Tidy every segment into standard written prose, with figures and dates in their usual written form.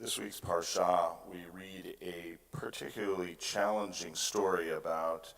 This week's Parsha, we read a particularly challenging story about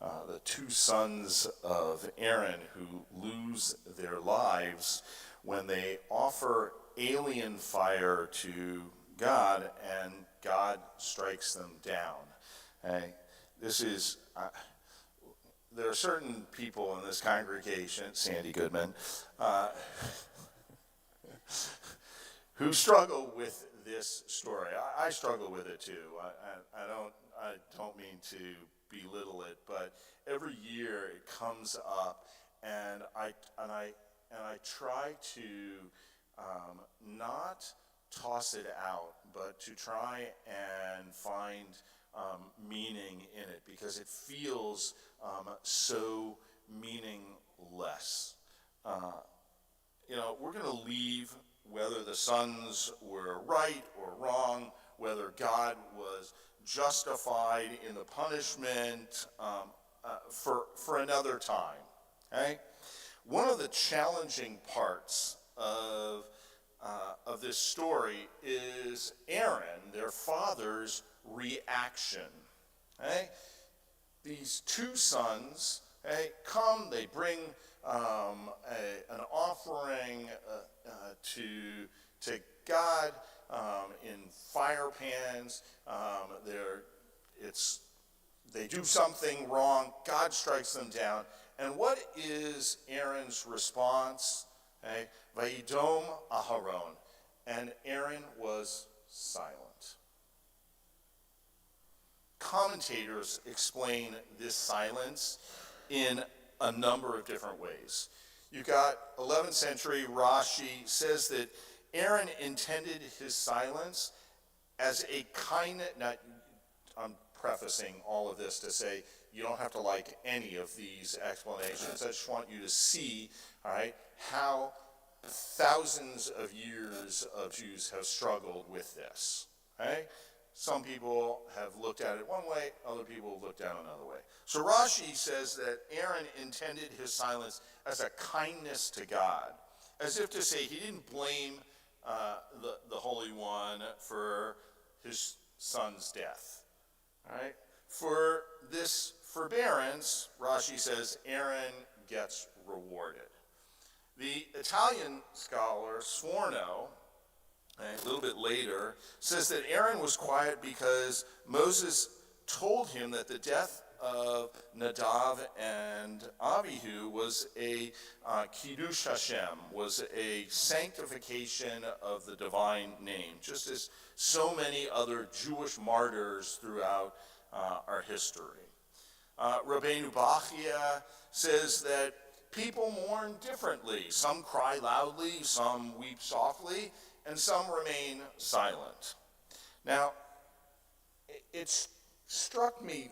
the two sons of Aaron who lose their lives when they offer alien fire to God and God strikes them down. Okay? There are certain people in this congregation, Sandy Goodman, who struggle with this story. I struggle with it too. I don't mean to belittle it, but every year it comes up, and I try to not toss it out, but to try and find meaning in it, because it feels so meaningless. We're going to leave whether the sons were right or wrong, whether God was justified in the punishment for another time. Okay? One of the challenging parts of this story is Aaron, their father's reaction. Okay? These two sons come, they bring an offering to God in fire pans. They do something wrong. God strikes them down. And what is Aaron's response? Vayidom Aharon. And Aaron was silent. Commentators explain this silence in a number of different ways. You got 11th century Rashi says that Aaron intended his silence as a kindness. Now, I'm prefacing all of this to say you don't have to like any of these explanations. I just want you to see, all right, how thousands of years of Jews have struggled with this. Okay? Some people have looked at it one way, other people have looked at it another way. So Rashi says that Aaron intended his silence as a kindness to God, as if to say he didn't blame the Holy One for his son's death. All right? For this forbearance, Rashi says Aaron gets rewarded. The Italian scholar Sforno, a little bit later, says that Aaron was quiet because Moses told him that the death of Nadav and Abihu was a Kiddush Hashem, was a sanctification of the divine name, just as so many other Jewish martyrs throughout our history. Rabbeinu Bachia says that people mourn differently. Some cry loudly, some weep softly, and some remain silent. Now, it struck me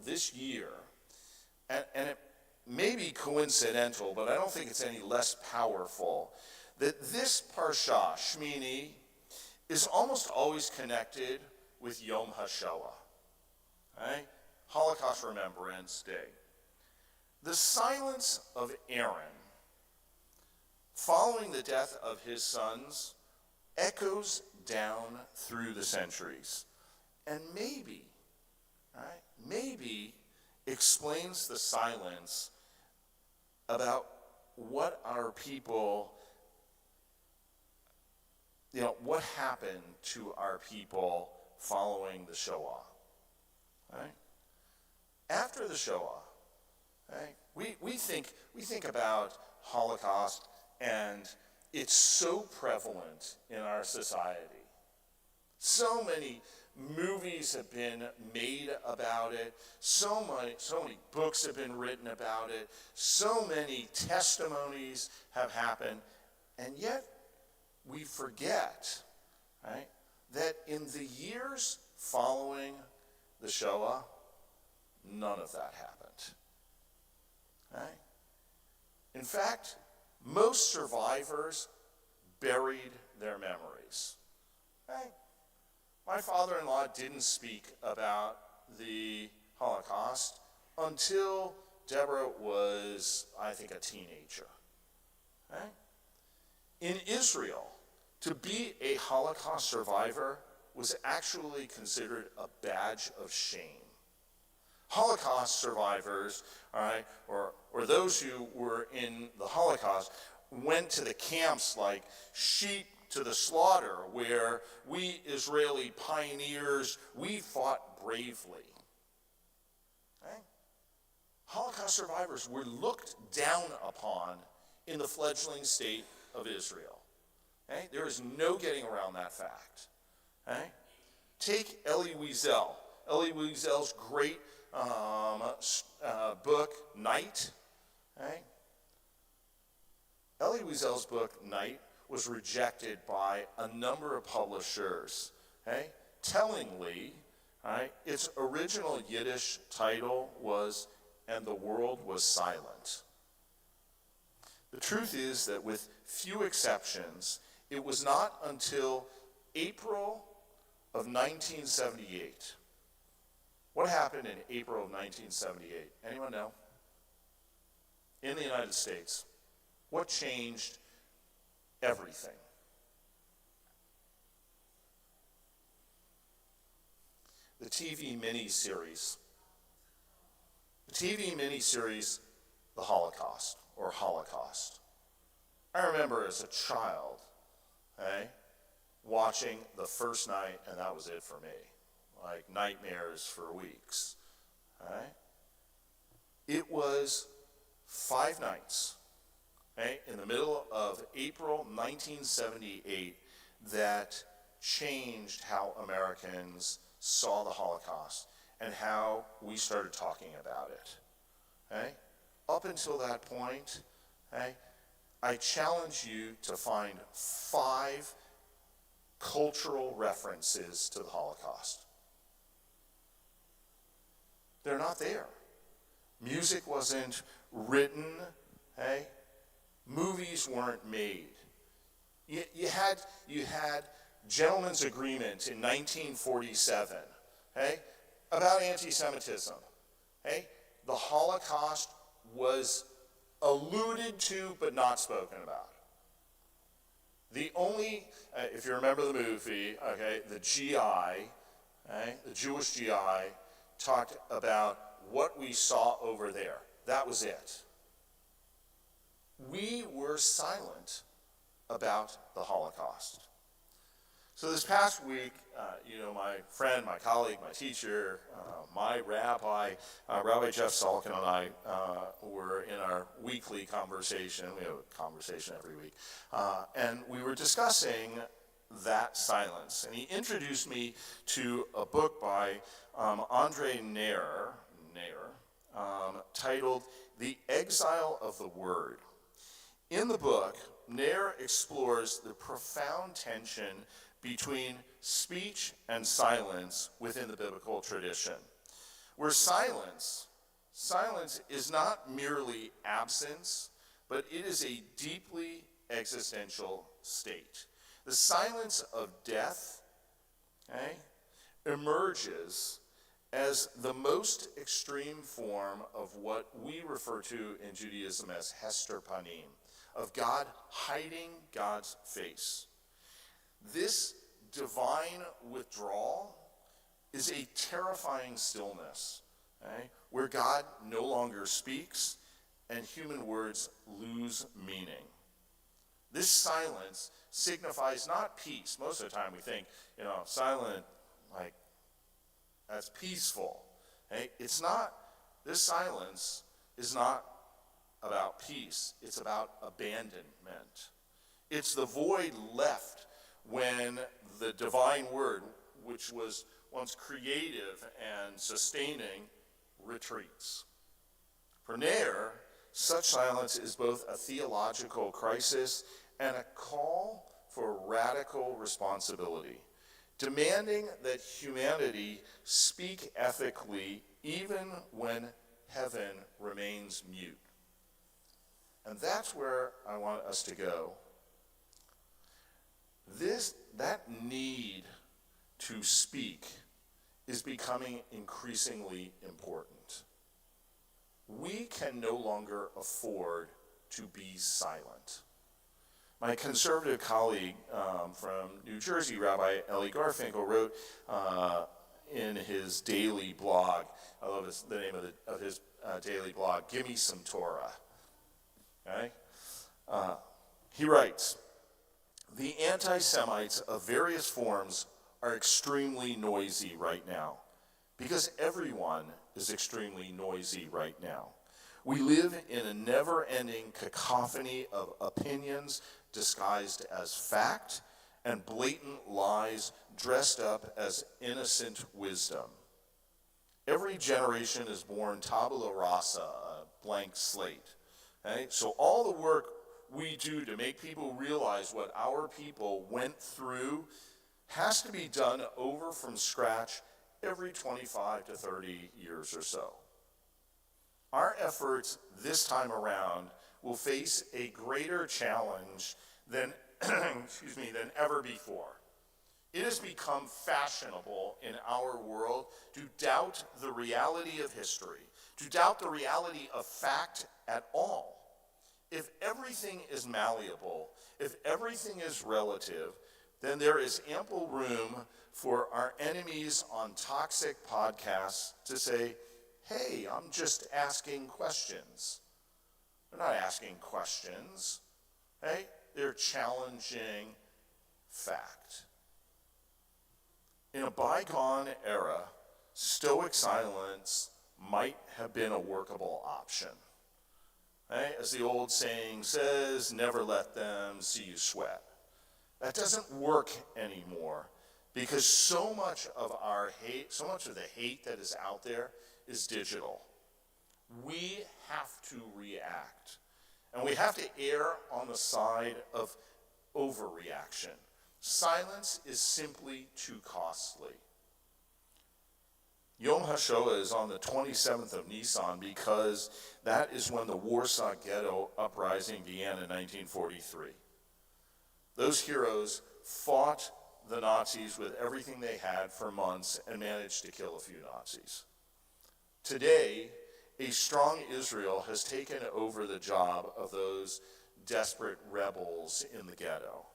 this year, and it may be coincidental, but I don't think it's any less powerful, that this Parsha, Shmini, is almost always connected with Yom HaShoah, right? Holocaust Remembrance Day. The silence of Aaron following the death of his sons echoes down through the centuries, and maybe explains the silence about what our people, what happened to our people following the Shoah. Right? After the Shoah, right, we think about Holocaust, and it's so prevalent in our society. So many movies have been made about it. So many books have been written about it. So many testimonies have happened. And yet, we forget, right, that in the years following the Shoah, none of that happened. Right? In fact, most survivors buried their memories. Right? My father-in-law didn't speak about the Holocaust until Deborah was, I think, a teenager. Right? In Israel, To be a Holocaust survivor was actually considered a badge of shame. Holocaust survivors, all right, or those who were in the Holocaust, went to the camps like sheep to the slaughter, where we Israeli pioneers, we fought bravely. Okay? Holocaust survivors were looked down upon in the fledgling state of Israel. Okay? There is no getting around that fact. Okay? Take Elie Wiesel. Elie Wiesel's great book, Night. Okay? Elie Wiesel's book, Night, was rejected by a number of publishers. Okay? Tellingly, right, its original Yiddish title was "And the World Was Silent." The truth is that with few exceptions, it was not until April of 1978. What happened in April of 1978? Anyone know? In the United States, what changed everything? The TV miniseries. The TV miniseries, The Holocaust, or Holocaust. I remember as a child, watching the first night, and that was it for me. Like nightmares for weeks. It was 5 nights, in the middle of April 1978, that changed how Americans saw the Holocaust and how we started talking about it. Up until that point, I challenge you to find 5 cultural references to the Holocaust. They're not there. Music wasn't written. Movies weren't made. You had gentleman's agreement in 1947, about anti-Semitism. The Holocaust was alluded to but not spoken about. The only, if you remember the movie, the GI, the Jewish GI, talked about what we saw over there. That was it. We were silent about the Holocaust. So this past week, my friend, my colleague, my teacher, my rabbi, Rabbi Jeff Salkin and I were in our weekly conversation. We have a conversation every week. And we were discussing that silence. And he introduced me to a book by Andre Nair, titled The Exile of the Word. In the book, Nair explores the profound tension between speech and silence within the biblical tradition, where silence is not merely absence, but it is a deeply existential state. The silence of death emerges as the most extreme form of what we refer to in Judaism as Hester Panim, of God hiding God's face. This divine withdrawal is a terrifying stillness, where God no longer speaks and human words lose meaning. This silence signifies not peace. Most of the time we think, silent, like, that's peaceful. It's not, this silence is not about peace. It's about abandonment. It's the void left when the divine word, which was once creative and sustaining, retreats. For Nair, such silence is both a theological crisis and a call for radical responsibility, demanding that humanity speak ethically even when heaven remains mute. And that's where I want us to go. That need to speak is becoming increasingly important. We can no longer afford to be silent. My conservative colleague from New Jersey, Rabbi Eli Garfinkel, wrote in his daily blog, I love the name of his daily blog, "Give Me Some Torah." Okay? He writes, "The anti-Semites of various forms are extremely noisy right now, because everyone is extremely noisy right now. We live in a never-ending cacophony of opinions disguised as fact and blatant lies dressed up as innocent wisdom. Every generation is born tabula rasa, a blank slate. Okay? So all the work we do to make people realize what our people went through has to be done over from scratch every 25 to 30 years or so. Our efforts this time around will face a greater challenge than, than ever before. It has become fashionable in our world to doubt the reality of history, to doubt the reality of fact at all. If everything is malleable, if everything is relative, then there is ample room for our enemies on toxic podcasts to say, hey, I'm just asking questions. They're not asking questions. Hey, they're challenging fact. In a bygone era, stoic silence might have been a workable option. Hey, as the old saying says, never let them see you sweat. That doesn't work anymore because so much of our hate, so much of the hate that is out there is digital. We have to react. And we have to err on the side of overreaction. Silence is simply too costly. Yom HaShoah is on the 27th of Nisan because that is when the Warsaw Ghetto uprising began in 1943. Those heroes fought the Nazis with everything they had for months and managed to kill a few Nazis. Today, a strong Israel has taken over the job of those desperate rebels in the ghetto.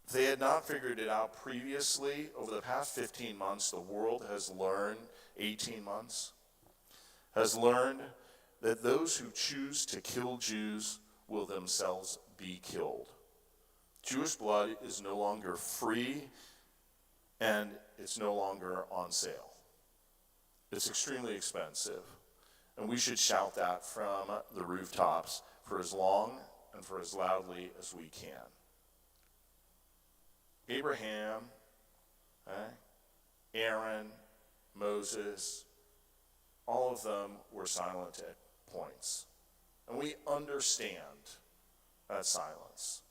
If they had not figured it out previously, over the past 15 months, the world has learned, 18 months, has learned that those who choose to kill Jews will themselves be killed. Jewish blood is no longer free, and it's no longer on sale. It's extremely expensive, and we should shout that from the rooftops for as long and for as loudly as we can. Abraham, Aaron, Moses, all of them were silent at points. And we understand that silence.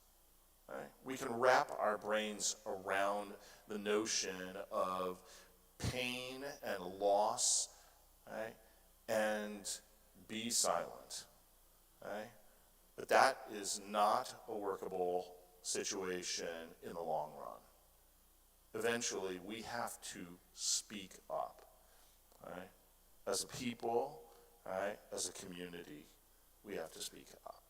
Right? We can wrap our brains around the notion of pain and loss, right? And be silent. Right? But that is not a workable situation in the long run. Eventually, we have to speak up. Right? As a people, right? As a community, we have to speak up.